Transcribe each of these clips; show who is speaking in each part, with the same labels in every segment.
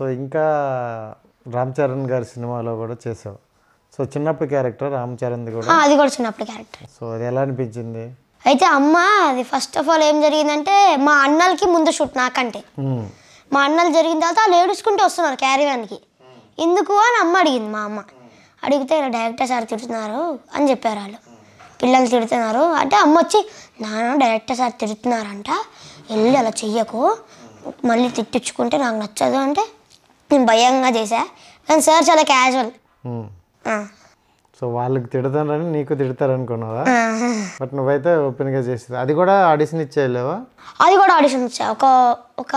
Speaker 1: So ఇంకా రామ్ చరణ్ గారి సినిమాలో కూడా చేసావు. సో చిన్నప్పుడు క్యారెక్టర్ రామ్ చరణ్ది కూడా.
Speaker 2: అది కూడా చిన్నప్పుడు క్యారెక్టర్.
Speaker 1: సో అది ఎలా అనిపించింది?
Speaker 2: అయితే అమ్మ అది ఫస్ట్ ఆఫ్ ఆల్ ఏం జరిగిందంటే మా అన్నలకి ముందు షూట్ నాకంటే. మా అన్నలు జరిగిన తర్వాత వాళ్ళు ఏడుచుకుంటూ వస్తున్నారు క్యారీవాన్కి. ఎందుకు అని అమ్మ అడిగింది. మా అమ్మ అడిగితే ఇలా డైరెక్టర్ సార్ తిడుతున్నారు అని చెప్పారు. వాళ్ళు పిల్లలు తిడుతున్నారు అంటే అమ్మ వచ్చి నాన్న డైరెక్టర్ సార్ తిడుతున్నారంట, వెళ్ళి అలా చెయ్యకు, మళ్ళీ తిట్టించుకుంటే నాకు నచ్చదు అంటే నేను భయంగా చేశా. కానీ సార్ చాలా క్యాజువల్.
Speaker 1: సో వాళ్ళకి తిడతారని నీకు తిడతారనుకున్నావా? బట్ నువ్వైతే ఓపెన్గా చేసేది. అది కూడా ఆడిషన్ ఇచ్చేయలేవా?
Speaker 2: అది కూడా ఆడిషన్ ఇచ్చా. ఒక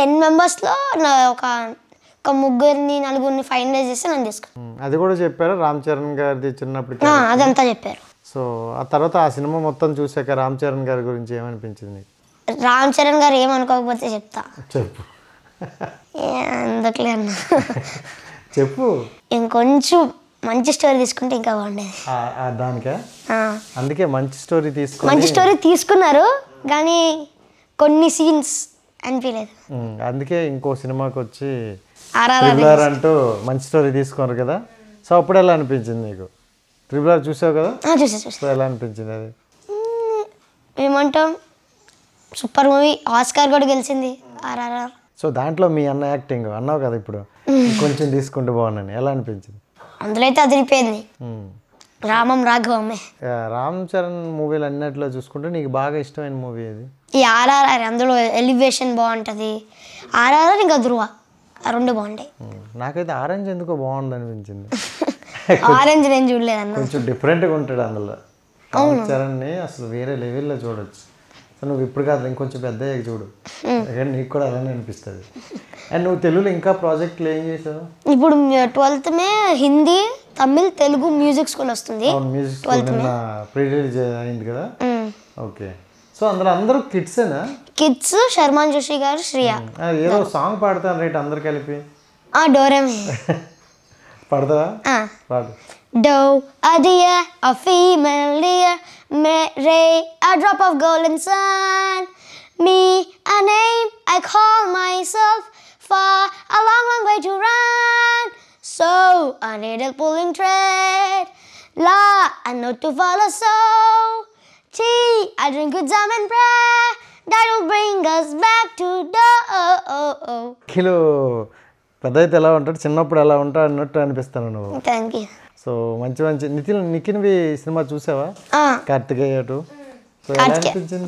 Speaker 2: 10 మెంబర్స్లో ఒక 3-4 ఫైనలైజ్ చేస్తే నన్ను తీసుకున్నాను.
Speaker 1: అది కూడా చెప్పారు రామ్ చరణ్ గారిది చిన్నప్పుడు?
Speaker 2: అదంతా చెప్పారు.
Speaker 1: సో ఆ తర్వాత ఆ సినిమా మొత్తం చూసాక రామ్ చరణ్ గారి గురించి ఏమనిపించింది?
Speaker 2: రామ్ చరణ్ గారు ఏమనుకోకపోతే చెప్తా.
Speaker 1: చెప్పు.
Speaker 2: అందుకులే అన్న
Speaker 1: చెప్పు.
Speaker 2: ఇంకొంచెం మంచి స్టోరీ తీసుకుంటే ఇంకా బాగుండేది.
Speaker 1: దానికే అందుకే మంచి స్టోరీ
Speaker 2: తీసుకున్నారు కానీ కొన్ని సీన్స్ అనిపించలేదు.
Speaker 1: అందుకే ఇంకో సినిమాకి వచ్చి RRR అంటూ మంచి స్టోరీ తీసుకున్నారు కదా. సో అప్పుడు ఎలా అనిపించింది నీకు? RRR చూసావు కదా?
Speaker 2: చూసా.
Speaker 1: ఎలా అనిపించింది అది?
Speaker 2: ఏమంటాం, సూపర్ మూవీ. ఆస్కార్ కూడా గెలిచింది RRR.
Speaker 1: సో దాంట్లో మీ అన్న యాక్టింగ్ అన్నావు కదా ఇప్పుడు, కొంచెం తీసుకుంటే బాగున్నాను, ఎలా అనిపించింది?
Speaker 2: అందులో అయితే అదిరిపోయింది. రామం రాఘవమే.
Speaker 1: రామ్ చరణ్ మూవీలు అన్నిట్లో చూసుకుంటే నీకు బాగా ఇష్టమైన మూవీ అది?
Speaker 2: ఈ RRR. అందులో ఎలివేషన్ బాగుంటుంది. RRR ఇంకా ధృవ, ఆ రెండు బాగుంటాయి.
Speaker 1: నాకైతే ఆరెంజ్ ఎందుకో బాగుంది అనిపించింది.
Speaker 2: ఆరెంజ్ నేను చూడలేదన్న.
Speaker 1: కొంచెం డిఫరెంట్గా ఉంటాడు అందులో. రామ్ చరణ్ని అసలు వేరే లెవెల్లో చూడొచ్చు. సో నువ్వు ఇప్పుడు కాదు ఇంకొంచెం పెద్ద చూడు, నీకు కూడా అలానే అనిపిస్తుంది. అండ్ నువ్వు తెలుగులో ఇంకా ప్రాజెక్టులు ఏం చేసావు?
Speaker 2: ఇప్పుడు 12th మే హిందీ, తమిళ్, తెలుగు మ్యూజిక్ స్కూల్ వస్తుంది.
Speaker 1: మ్యూజిక్ స్కూల్ నిన్న ప్రీ రిలీజ్ అయింది కదా. ఓకే. సో అందులో అందరూ కిడ్సేనా?
Speaker 2: కిడ్స్. శర్మాన్ జోషి గారు, శ్రియ.
Speaker 1: ఏదో సాంగ్ పాడతాను రేట్ అందరు కలిపి.
Speaker 2: డోరేమి
Speaker 1: పాడతావా? పాడు.
Speaker 2: Do a deer, a female deer, Ray, a drop of golden sun. Me, a name I call myself, far a long, long way to run. So a needle pulling thread, La, a note to follow. So tea, I drink with jam and prayer, that will bring us back to
Speaker 1: kilo పెద్ద అయితే ఎలా ఉంటాడు, చిన్నప్పుడు ఎలా ఉంటావు అన్నట్టు అనిపిస్తాను నువ్వు.
Speaker 2: Thank you.
Speaker 1: So మంచి మంచి నిఖిన్వి సినిమా చూసావా? కార్తికేయ 2. సో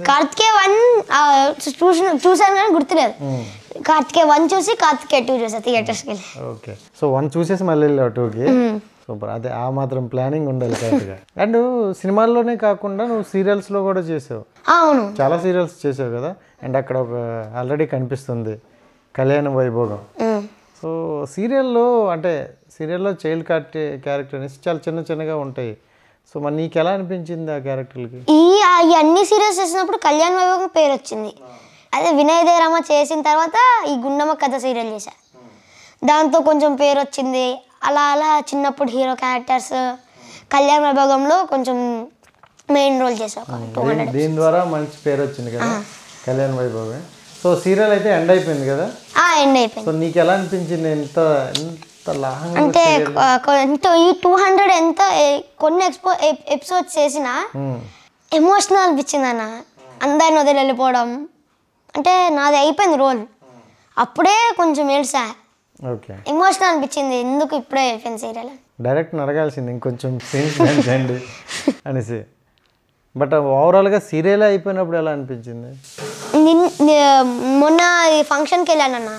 Speaker 2: కార్తికేయ 1 చూసాను కానీ గుర్తులేదు. కార్తికేయ 1 చూసి కార్తికేయ 2 చూసా థియేటర్స్కి వెళ్ళి.
Speaker 1: ఓకే. సో 1 చూసేసి మళ్ళీ వెళ్ళావు 2కి. సూపర్. అదే ఆ మాత్రం ప్లానింగ్ ఉండాలి కరెక్ట్గా. అండ్ సినిమాల్లోనే కాకుండా నువ్వు సీరియల్స్లో కూడా చేసావు.
Speaker 2: అవును,
Speaker 1: చాలా సీరియల్స్ చేసావు కదా. అండ్ అక్కడ ఒక ఆల్రెడీ కనిపిస్తుంది కళ్యాణ వైభోగం. సో సీరియల్లో చైల్డ్ క్యారెక్టర్ అనేసి చాలా చిన్నగా ఉంటాయి. సో మరి నీకు ఎలా అనిపించింది ఆ క్యారెక్టర్లకి?
Speaker 2: ఈ అన్ని సీరియల్స్ చేసినప్పుడు కళ్యాణ్ వైభోగం పేరు వచ్చింది. అదే వినయ్ దేరామ చేసిన తర్వాత ఈ గుండమ్మ కథ సీరియల్ చేశా, దాంతో కొంచెం పేరు వచ్చింది. అలా చిన్నప్పుడు హీరో క్యారెక్టర్స్ కళ్యాణ్ వైభోగంలో కొంచెం మెయిన్ రోల్ చేసా.
Speaker 1: దీని ద్వారా మంచి పేరు వచ్చింది కదా కళ్యాణ్ వైభోగం. సో సీరియల్ అయితే ఎండ్ అయిపోయింది కదా?
Speaker 2: ఎండ్ అయిపోయింది.
Speaker 1: సో నీకు ఎలా అనిపించింది? ఎంత
Speaker 2: అంటే ఈ 200 ఎంత కొన్ని ఎపిసోడ్స్ చేసినా ఎమోషనల్ అనిపించింది అన్న. అందరిని వదిలి వెళ్ళిపోవడం అంటే నాది అయిపోయింది రోల్, అప్పుడే కొంచెం ఏడ్సా.
Speaker 1: ఓకే.
Speaker 2: ఎమోషనల్ అనిపించింది, ఎందుకు ఇప్పుడే అయిపోయింది సీరియల్.
Speaker 1: డైరెక్ట్ అడగాల్సింది ఇంకొంచెం సీన్స్ పెంచండి అనేసి. బట్ ఓవరాల్గా సీరియల్ అయిపోయినప్పుడు ఎలా అనిపించింది?
Speaker 2: మొన్న ఫంక్షన్కి వెళ్ళానన్న.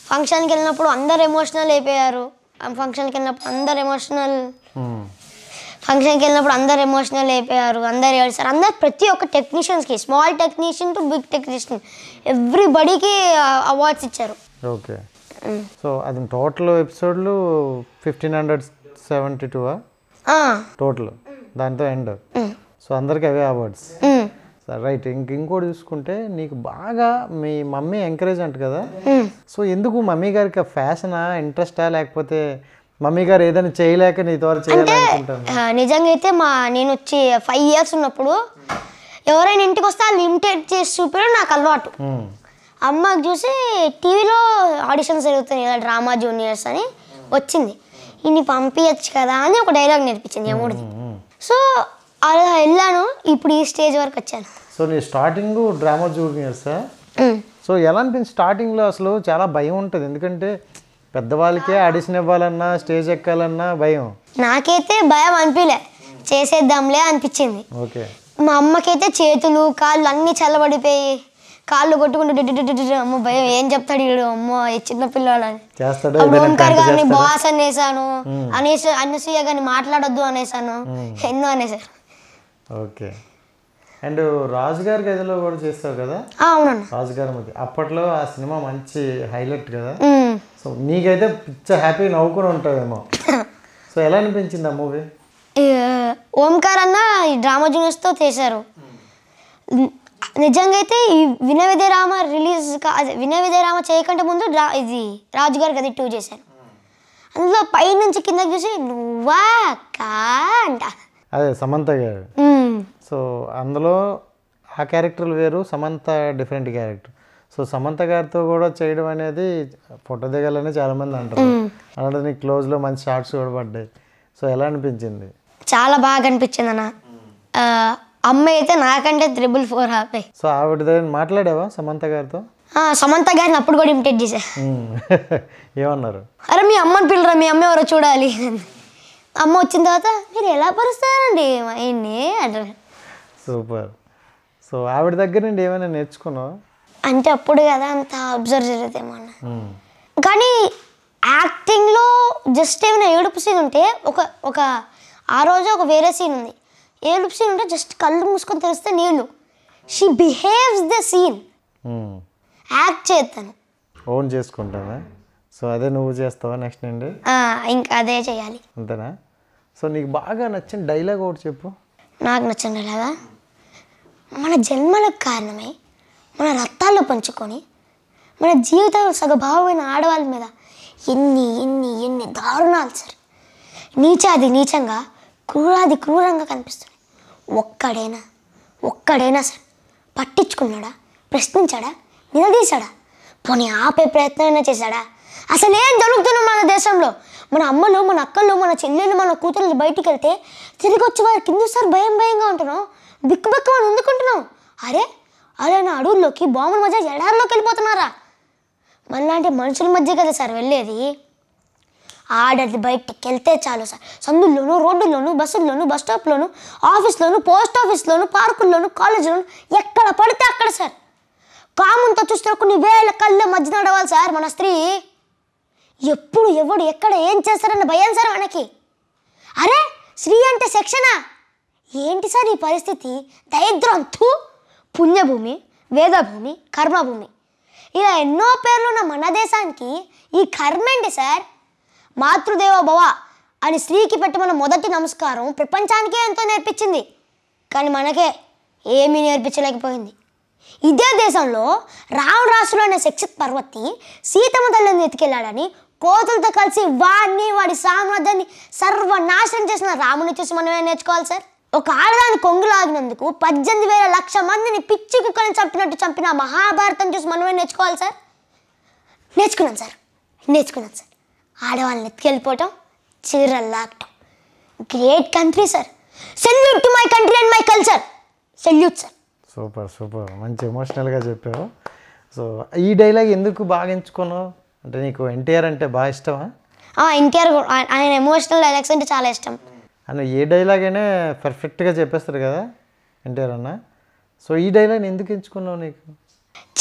Speaker 2: ఫంక్షన్కి వెళ్ళినప్పుడు అందరు ఎమోషనల్ అయిపోయారు. ఫంక్షన్కి వెళ్ళినప్పుడు అందరు అయిపోయారు, అందరు ఏడ్చారు. అందరు ప్రతి ఒక్క టెక్నీషియన్స్కి, small technician to big technician, ఎవ్రీబడీకి అవార్డ్స్ ఇచ్చారు.
Speaker 1: ఓకే. సో అది టోటల్ ఎపిసోడ్లు 1572 టోటల్, దాంతో ఎండ్. సో అందరికి అవే అవార్డ్స్. రైట్. ఇంకోటి చూసుకుంటే నీకు బాగా మీ మమ్మీ ఎంకరేజ్ అంట కదా. సో ఎందుకు మమ్మీ గారికి ఫ్యాషనా, ఇంట్రెస్టా, లేకపోతే మమ్మీ గారు ఏదైనా చేయలేక నీ ద్వారా చేయాలనుకుంటాను?
Speaker 2: నిజంగా అయితే నేను వచ్చి 5 years ఉన్నప్పుడు ఎవరైనా ఇంటికి వస్తే వాళ్ళు ఇమిటేట్ చేసి చూపించడం నాకు అలవాటు. అమ్మకి చూసి టీవీలో ఆడిషన్స్ జరుగుతాయి కదా డ్రామా జూనియర్స్ అని వచ్చింది, ఇన్ని పంపించచ్చు కదా అని ఒక డైలాగ్ నేర్పించింది యముడిది. సో అలా వెళ్ళాను, ఇప్పుడు ఈ స్టేజ్ వరకు వచ్చాను.
Speaker 1: సో నీ స్టార్టింగ్ డ్రామా జూనియర్సా? సో ఎలా అనిపించింది స్టార్టింగ్లో? అసలు చాలా భయం ఉంటుంది, ఎందుకంటే పెద్దవాళ్ళకే ఆడిషన్ ఇవ్వాలన్నా స్టేజ్ ఎక్కాలన్నా భయం.
Speaker 2: నాకైతే భయం అనిపించలే, చేసేద్దాంలే అనిపించింది.
Speaker 1: ఓకే.
Speaker 2: మా అమ్మకైతే చేతులు కాళ్ళు అన్నీ చల్లబడిపోయి కాళ్ళు కొట్టుకుంటూ అమ్మ భయం, ఏం చెప్తాడు వీడు, అమ్మ చిన్న పిల్లవాడని. ఓంకార్ గారిని బాస్ అనేసాను, అనసూయ గారిని మాట్లాడొద్దు అనేసాను, ఎన్నో అనేసారు.
Speaker 1: ఓకే. అండ్ రాజుగారి గదిలో కూడా చేస్తావు కదా?
Speaker 2: అవునన్నా.
Speaker 1: రాజుగారి మధ్య అప్పట్లో ఆ సినిమా మంచి హైలైట్ కదా. సో నీకైతే పిచ్చ హ్యాపీ నవ్వుకుని ఉంటావేమో. సో ఎలా అనిపించింది ఆ మూవీ?
Speaker 2: ఓంకార్ అన్న ఈ డ్రామా జూనియర్స్తో చేశారు. నిజంగా అయితే ఈ వినయ విజయరామ వినయ విజయరామ చేయకంటే ముందు ఇది రాజుగారి గది 2 చేశాను. అందులో పైనుంచి కిందకి చూసి నువ్వా కా అంట,
Speaker 1: అదే సమంత గారు. సో అందులో ఆ క్యారెక్టర్లు వేరు, Samantha different character. So Samantha గారితో కూడా చేయడం అనేది ఫోటో దిగాలని చాలామంది అంటారు. అలాంటి నీకు క్లోజ్లో మంచి షార్ట్స్ కూడా పడ్డాయి. సో ఎలా అనిపించింది?
Speaker 2: చాలా బాగా అనిపించింది అన్న. అమ్మాయి అయితే నాకంటే 444 హ్యాపీ.
Speaker 1: సో ఆవిడ దగ్గర మాట్లాడావా సమంత గారితో?
Speaker 2: సమంత గారిని అప్పుడు కూడా ఇమిటేట్ చేశా.
Speaker 1: ఏమన్నారు?
Speaker 2: అరే మీ అమ్మని పిల్లరా, మీ అమ్మ ఎవరో చూడాలి. అమ్మ వచ్చిన తర్వాత మీరు ఎలా పరుస్తారండి ఆయన్ని అంటారు.
Speaker 1: సూపర్. సో ఆవిడ దగ్గర నుండి ఏమైనా నేర్చుకున్నావు?
Speaker 2: అంటే అప్పుడు కదా అంత అబ్జర్వ్ జరుగుతామో అన్న. కానీ యాక్టింగ్లో జస్ట్ ఏమైనా ఏడుపు సీన్ ఉంటే ఒక ఆ రోజు ఒక వేరే సీన్ ఉంది, ఏడుపు సీన్ ఉంటే జస్ట్ కళ్ళు మూసుకొని తెలిస్తే నీళ్ళు. She behaves the scene, act చేస్తాను,
Speaker 1: ఓన్ చేసుకుంటావా? సో అదే నువ్వు చేస్తావా నెక్స్ట్ నుండి?
Speaker 2: ఇంకా అదే చేయాలి.
Speaker 1: అంతేనా? సో నీకు బాగా నచ్చిన డైలాగ్ ఒకటి చెప్పు.
Speaker 2: నాకు నచ్చిన డైలాగా, మన జన్మలకు కారణమై మన రక్తాల్లో పంచుకొని మన జీవితంలో సగభావమైన ఆడవాళ్ళ మీద ఎన్ని ఎన్ని ఎన్ని దారుణాలు సార్, నీచాది నీచంగా క్రూరాది క్రూరంగా కనిపిస్తుంది. ఒక్కడైనా సార్ పట్టించుకున్నాడా, ప్రశ్నించాడా, నిలదీశాడా, పోనీ ఆపే ప్రయత్నం చేశాడా? అసలు ఏం జరుగుతున్నాం మన దేశంలో? మన అమ్మలు, మన అక్కలు, మన చెల్లెళ్ళు, మన కూతురు బయటికి వెళ్తే తిరిగి వచ్చి వారు కింద సార్ భయంగా ఉంటున్నాం, బిక్కుబెక్కమని ఎందుకుంటున్నాం? అరే నా అడవుల్లోకి బాంబుల మధ్య ఎడారిలోకి వెళ్ళిపోతున్నారా? మనలాంటి మనుషుల మధ్య కదా సార్ వెళ్ళేది. ఆడది బయటికి వెళ్తే చాలు సార్, సందుల్లోనూ, రోడ్డుల్లోనూ, బస్సుల్లోనూ, బస్ స్టాప్లోనూ, ఆఫీస్లోనూ, పోస్ట్ ఆఫీస్లోనూ, పార్కుల్లోనూ, కాలేజీలోనూ, ఎక్కడ పడితే అక్కడ సార్ కామంతో చూస్తే కొన్ని వేల కళ్ళ మధ్య నడవాలి సార్ మన స్త్రీ. ఎప్పుడు ఎవడు ఎక్కడ ఏం చేస్తారన్న భయం సార్ మనకి. అరే స్త్రీ అంటే సెక్షనా ఏంటి సార్ ఈ పరిస్థితి? దరిద్రం. పుణ్యభూమి, వేదభూమి, కర్మభూమి, ఇలా ఎన్నో పేర్లున్న మన దేశానికి ఈ కర్మ ఏంటి సార్? మాతృదేవ భవ అని స్త్రీకి పెట్టమన్న మొదటి నమస్కారం ప్రపంచానికే ఎంతో నేర్పించింది, కానీ మనకే ఏమీ నేర్పించలేకపోయింది. ఇదే దేశంలో రావణ రాసులు అనే శిక్షిత్ పర్వతి సీతమ్మ తల్లిని ఎత్తుకెళ్ళాడని కోతులతో కలిసి వాడి సామ్రాజ్యాన్ని సర్వనాశనం చేసిన రాముని చూసి మనమే నేర్చుకోవాలి సార్. ఒక ఆడదాని కొంగులాగినందుకు 18,000 లక్షల మందిని పిచ్చి కుక్కని చంపినట్టు చంపిన మహాభారతం చూసి మనమే నేర్చుకోవాలి సార్. నేర్చుకున్నాను సార్. ఆడవాళ్ళని ఎత్తుకెళ్ళిపోవటం, చీరలు లాగటం. Great country sir. Salute to my country and my culture. Salute sir.
Speaker 1: Super మంచి ఎమోషనల్గా చెప్పావు. సో ఈ డైలాగ్ ఎందుకు బాగా ఎంచుకున్నావు? అంటే నీకు ఎన్టీఆర్ అంటే బాగా ఇష్టమా?
Speaker 2: ఎన్టీఆర్ ఆయన ఎమోషనల్ డైలాగ్స్ అంటే చాలా ఇష్టం.
Speaker 1: అన్న ఏ డైలాగ్ అయినా పర్ఫెక్ట్గా చెప్పేస్తారు కదా ఎన్టీఆర్ అన్న. సో ఈ డైలాగ్ ఎందుకు ఎంచుకున్నావు? నీకు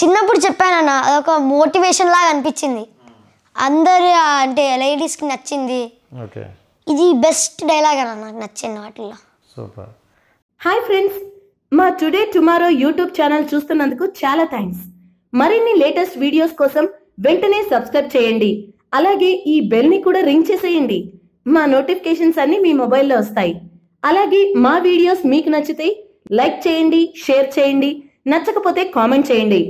Speaker 2: చిన్నప్పుడు చెప్పానన్న, అదొక మోటివేషన్ లాగా అనిపించింది, అందరి అంటే లేడీస్కి నచ్చింది.
Speaker 1: ఓకే,
Speaker 2: ఇది బెస్ట్ డైలాగ్ అన్న నాకు నచ్చింది వాటిల్లో.
Speaker 1: సూపర్.
Speaker 3: హాయ్ ఫ్రెండ్స్, మా టుడే టుమారో యూట్యూబ్ ఛానల్ చూస్తున్నందుకు చాలా థ్యాంక్స్. మరిన్ని లేటెస్ట్ వీడియోస్ కోసం వెంటనే సబ్స్క్రైబ్ చేయండి. అలాగే ఈ బెల్ ని కూడా రింగ్ చేసేయండి. మా నోటిఫికేషన్స్ అన్ని మీ మొబైల్లో వస్తాయి. అలాగే మా వీడియోస్ మీకు నచ్చితే లైక్ చేయండి, షేర్ చేయండి, నచ్చకపోతే కామెంట్ చేయండి.